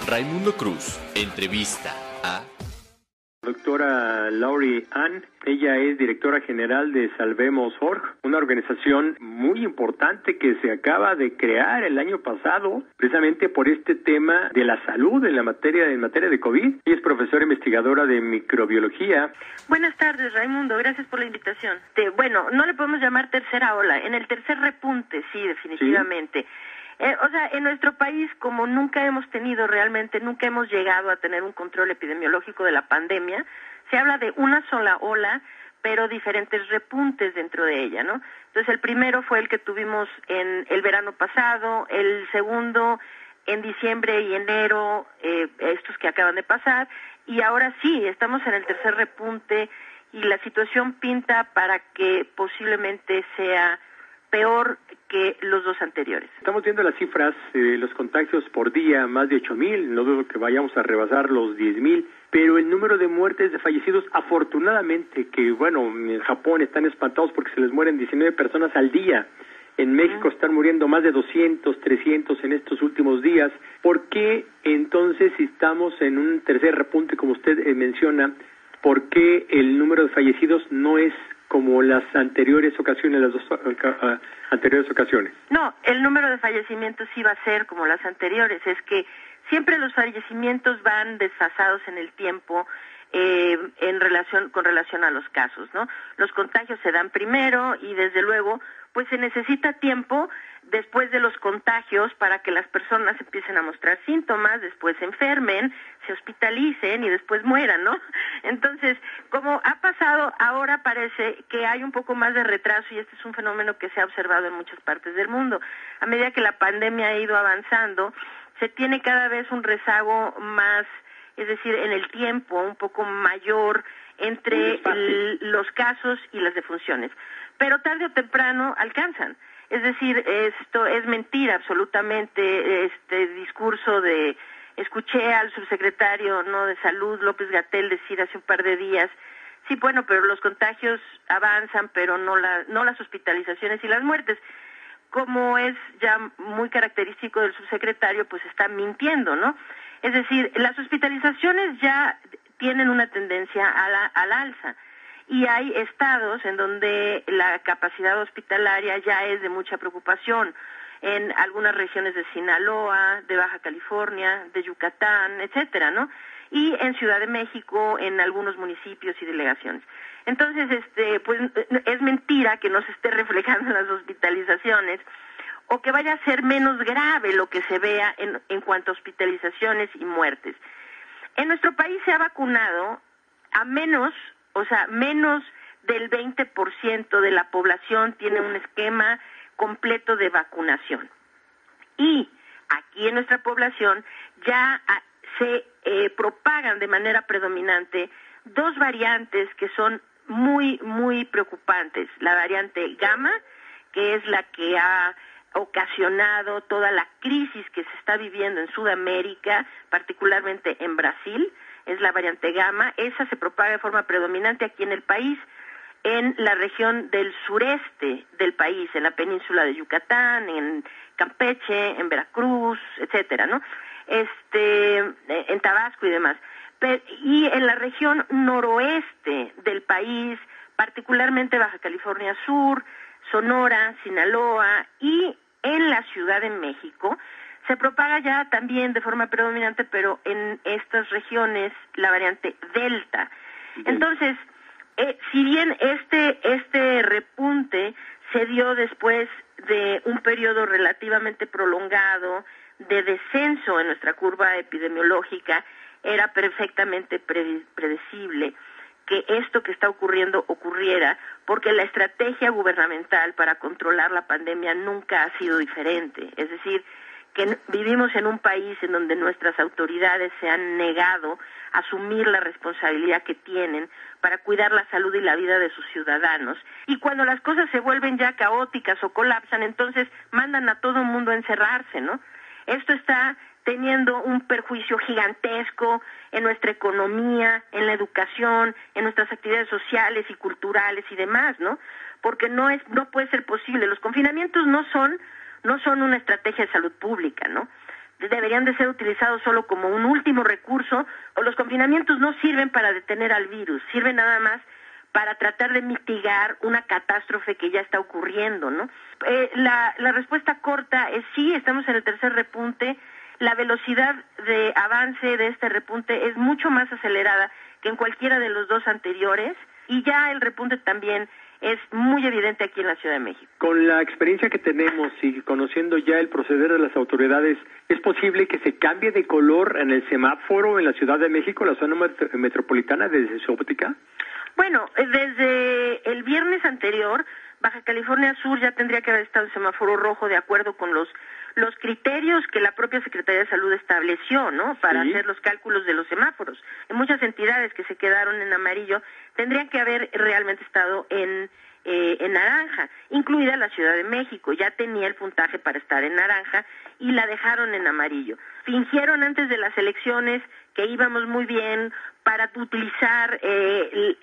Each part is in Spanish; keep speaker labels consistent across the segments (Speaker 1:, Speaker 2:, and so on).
Speaker 1: Raimundo Cruz, entrevista a...
Speaker 2: Doctora Laurie Ann, ella es directora general de Salvemos.org, una organización muy importante que se acaba de crear el año pasado, precisamente por este tema de la salud en materia de COVID. Ella es profesora investigadora de microbiología.
Speaker 3: Buenas tardes, Raimundo, gracias por la invitación. Bueno, no le podemos llamar tercera ola, en el tercer repunte, sí, definitivamente. ¿Sí? En nuestro país, como nunca hemos llegado a tener un control epidemiológico de la pandemia, se habla de una sola ola, pero diferentes repuntes dentro de ella, ¿no? Entonces, el primero fue el que tuvimos en el verano pasado, el segundo en diciembre y enero, estos que acaban de pasar, y ahora sí, estamos en el tercer repunte y la situación pinta para que posiblemente sea peor que los dos anteriores.
Speaker 2: Estamos viendo las cifras, los contagios por día, más de 8,000, no dudo que vayamos a rebasar los 10,000, pero el número de muertes, de fallecidos, afortunadamente, que bueno, en Japón están espantados porque se les mueren 19 personas al día. En México están muriendo más de 200, 300 en estos últimos días. ¿Por qué entonces, si estamos en un tercer repunte, como usted menciona, por qué el número de fallecidos no es como las anteriores ocasiones, las dos anteriores ocasiones?
Speaker 3: No, el número de fallecimientos sí va a ser como las anteriores. Es que siempre los fallecimientos van desfasados en el tiempo con relación a los casos, ¿no? Los contagios se dan primero y desde luego pues se necesita tiempo después de los contagios para que las personas empiecen a mostrar síntomas, después se enfermen, se hospitalicen y después mueran, ¿no? Entonces, como ha pasado, ahora parece que hay un poco más de retraso y este es un fenómeno que se ha observado en muchas partes del mundo. A medida que la pandemia ha ido avanzando, se tiene cada vez un rezago más, es decir, en el tiempo un poco mayor entre los casos y las defunciones. Pero tarde o temprano alcanzan. Es decir, esto es mentira absolutamente, este discurso escuché al subsecretario de Salud, López-Gatell, decir hace un par de días, sí, bueno, pero los contagios avanzan, pero no las hospitalizaciones y las muertes. Como es ya muy característico del subsecretario, pues está mintiendo, ¿no? Es decir, las hospitalizaciones ya tienen una tendencia a la alza. Y hay estados en donde la capacidad hospitalaria ya es de mucha preocupación, en algunas regiones de Sinaloa, de Baja California, de Yucatán, etcétera, ¿no? Y en Ciudad de México, en algunos municipios y delegaciones. Entonces, pues es mentira que no se esté reflejando en las hospitalizaciones o que vaya a ser menos grave lo que se vea en cuanto a hospitalizaciones y muertes. En nuestro país se ha vacunado a menos del 20% de la población tiene un esquema completo de vacunación. Y aquí en nuestra población ya se propagan de manera predominante dos variantes que son muy, muy preocupantes. La variante Gamma, que es la que ha ocasionado toda la crisis que se está viviendo en Sudamérica, particularmente en Brasil, es la variante Gamma. Esa se propaga de forma predominante aquí en el país, en la región del sureste del país, en la península de Yucatán, en Campeche, en Veracruz, etcétera, ¿no? En Tabasco y demás. Y en la región noroeste del país, particularmente Baja California Sur, Sonora, Sinaloa y en la Ciudad de México, se propaga ya también de forma predominante, pero en estas regiones la variante Delta. Entonces, si bien este repunte se dio después de un periodo relativamente prolongado de descenso en nuestra curva epidemiológica, era perfectamente predecible que esto que está ocurriendo ocurriera, porque la estrategia gubernamental para controlar la pandemia nunca ha sido diferente. Es decir, que vivimos en un país en donde nuestras autoridades se han negado a asumir la responsabilidad que tienen para cuidar la salud y la vida de sus ciudadanos. Y cuando las cosas se vuelven ya caóticas o colapsan, entonces mandan a todo el mundo a encerrarse, ¿no? Esto está teniendo un perjuicio gigantesco en nuestra economía, en la educación, en nuestras actividades sociales y culturales y demás, ¿no? Porque no puede ser posible. Los confinamientos no son una estrategia de salud pública, ¿no? deberían de ser utilizados solo como un último recurso, o los confinamientos no sirven para detener al virus, sirven nada más para tratar de mitigar una catástrofe que ya está ocurriendo, ¿no? La respuesta corta es sí, estamos en el tercer repunte. La velocidad de avance de este repunte es mucho más acelerada que en cualquiera de los dos anteriores, y ya el repunte también es muy evidente aquí en la Ciudad de México.
Speaker 2: Con la experiencia que tenemos y conociendo ya el proceder de las autoridades, ¿es posible que se cambie de color en el semáforo en la Ciudad de México, la zona metropolitana, desde su óptica?
Speaker 3: Bueno, desde el viernes anterior, Baja California Sur ya tendría que haber estado en semáforo rojo de acuerdo con los criterios que la propia Secretaría de Salud estableció, ¿no? Para hacer los cálculos de los semáforos. En muchas entidades que se quedaron en amarillo tendrían que haber realmente estado en naranja, incluida la Ciudad de México. Ya tenía el puntaje para estar en naranja y la dejaron en amarillo. Fingieron antes de las elecciones que íbamos muy bien para utilizar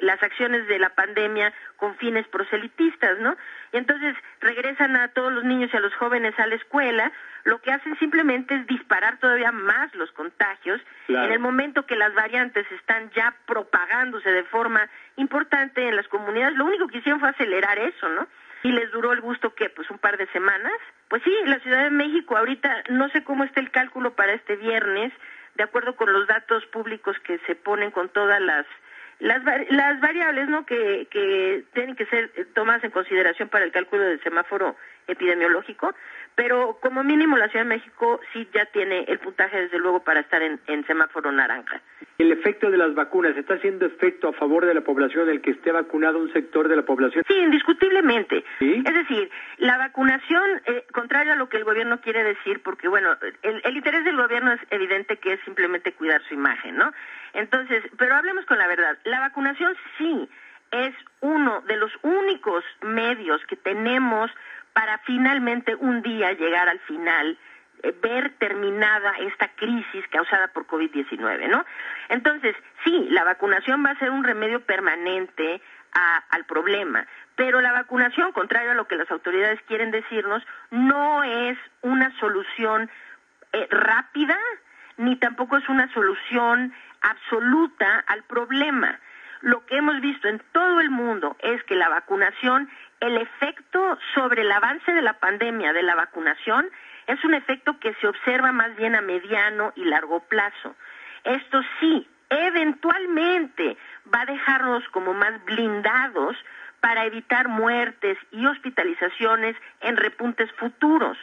Speaker 3: las acciones de la pandemia con fines proselitistas, ¿no? Y entonces regresan a todos los niños y a los jóvenes a la escuela, lo que hacen simplemente es disparar todavía más los contagios. Claro. En el momento que las variantes están ya propagándose de forma importante en las comunidades, lo único que hicieron fue acelerar eso, ¿no? Y les duró el gusto, ¿qué? Pues un par de semanas. Pues sí, la Ciudad de México ahorita, no sé cómo está el cálculo para este viernes, de acuerdo con los datos públicos que se ponen con todas las variables, ¿no? que tienen que ser tomadas en consideración para el cálculo del semáforo epidemiológico, pero como mínimo la Ciudad de México sí ya tiene el puntaje desde luego para estar en semáforo naranja.
Speaker 2: ¿El efecto de las vacunas está haciendo efecto a favor de la población, el que esté vacunado un sector de la población?
Speaker 3: Sí, indiscutiblemente.
Speaker 2: ¿Sí?
Speaker 3: Es decir, la vacunación, contrario a lo que el gobierno quiere decir, porque bueno, el interés del gobierno es evidente que es simplemente cuidar su imagen, ¿no? Entonces, pero hablemos con la verdad. La vacunación sí es uno de los únicos medios que tenemos para finalmente un día llegar al final, ver terminada esta crisis causada por COVID-19, ¿no? Entonces, sí, la vacunación va a ser un remedio permanente al problema, pero la vacunación, contrario a lo que las autoridades quieren decirnos, no es una solución rápida, ni tampoco es una solución absoluta al problema. Lo que hemos visto en todo el mundo es que la vacunación, el efecto sobre el avance de la pandemia de la vacunación es un efecto que se observa más bien a mediano y largo plazo. Esto sí, eventualmente va a dejarnos como más blindados para evitar muertes y hospitalizaciones en repuntes futuros.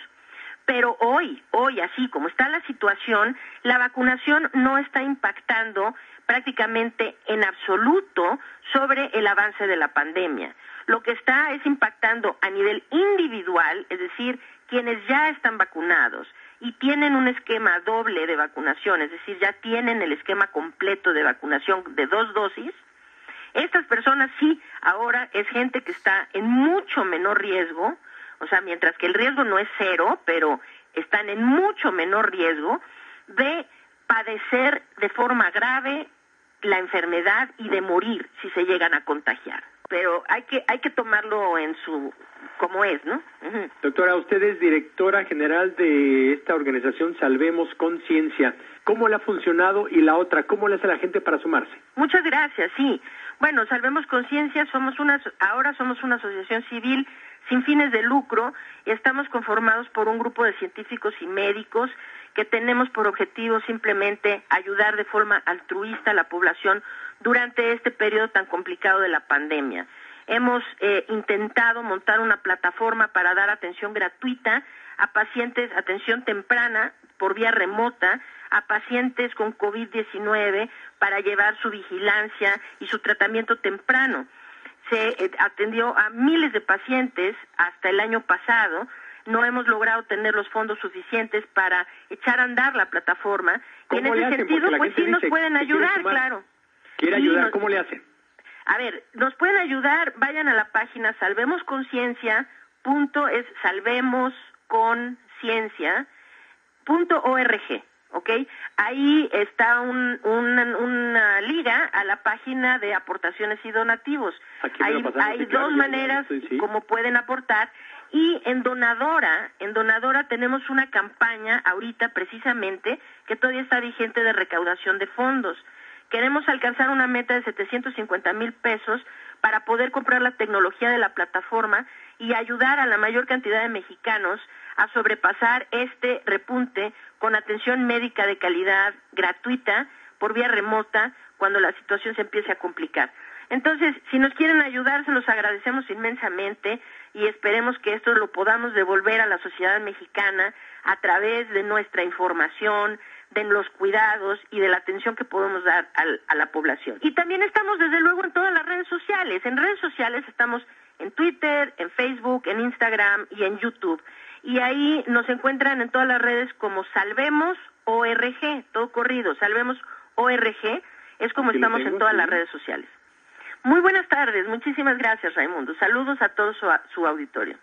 Speaker 3: Pero hoy, así como está la situación, la vacunación no está impactando prácticamente en absoluto sobre el avance de la pandemia. Lo que está es impactando a nivel individual, es decir, quienes ya están vacunados y tienen un esquema doble de vacunación, es decir, ya tienen el esquema completo de vacunación de 2 dosis, estas personas sí, ahora es gente que está en mucho menor riesgo, o sea, mientras que el riesgo no es 0, pero están en mucho menor riesgo de padecer de forma grave la enfermedad y de morir si se llegan a contagiar. Pero hay que tomarlo en su como es, ¿no? Uh-huh.
Speaker 2: Doctora, usted es directora general de esta organización Salvemos Conciencia. ¿Cómo le ha funcionado? Y la otra, ¿cómo le hace la gente para sumarse?
Speaker 3: Muchas gracias, sí. Bueno, Salvemos Conciencia, ahora somos una asociación civil sin fines de lucro. Estamos conformados por un grupo de científicos y médicos que tenemos por objetivo simplemente ayudar de forma altruista a la población durante este periodo tan complicado de la pandemia. Hemos intentado montar una plataforma para dar atención gratuita a pacientes, atención temprana por vía remota, a pacientes con COVID-19 para llevar su vigilancia y su tratamiento temprano. Se atendió a miles de pacientes hasta el año pasado. No hemos logrado tener los fondos suficientes para echar a andar la plataforma. Y en ese sentido, pues sí nos pueden ayudar, claro.
Speaker 2: ¿Quiere ayudar? ¿Cómo le hacen?
Speaker 3: A ver, nos pueden ayudar, vayan a la página salvemosconciencia.org, ¿ok? Ahí está una liga a la página de aportaciones y donativos. Hay 2 maneras como pueden aportar, Y en Donadora tenemos una campaña ahorita precisamente que todavía está vigente de recaudación de fondos. Queremos alcanzar una meta de 750,000 pesos para poder comprar la tecnología de la plataforma y ayudar a la mayor cantidad de mexicanos a sobrepasar este repunte con atención médica de calidad gratuita por vía remota cuando la situación se empiece a complicar. Entonces, si nos quieren ayudar, se los agradecemos inmensamente y esperemos que esto lo podamos devolver a la sociedad mexicana a través de nuestra información, de los cuidados y de la atención que podemos dar a la población. Y también estamos desde luego en todas las redes sociales. En redes sociales estamos en Twitter, en Facebook, en Instagram y en YouTube. Y ahí nos encuentran en todas las redes como Salvemos ORG, todo corrido, Salvemos ORG, es como estamos en todas las redes sociales. Muy buenas tardes, muchísimas gracias, Raimundo. Saludos a todo su auditorio.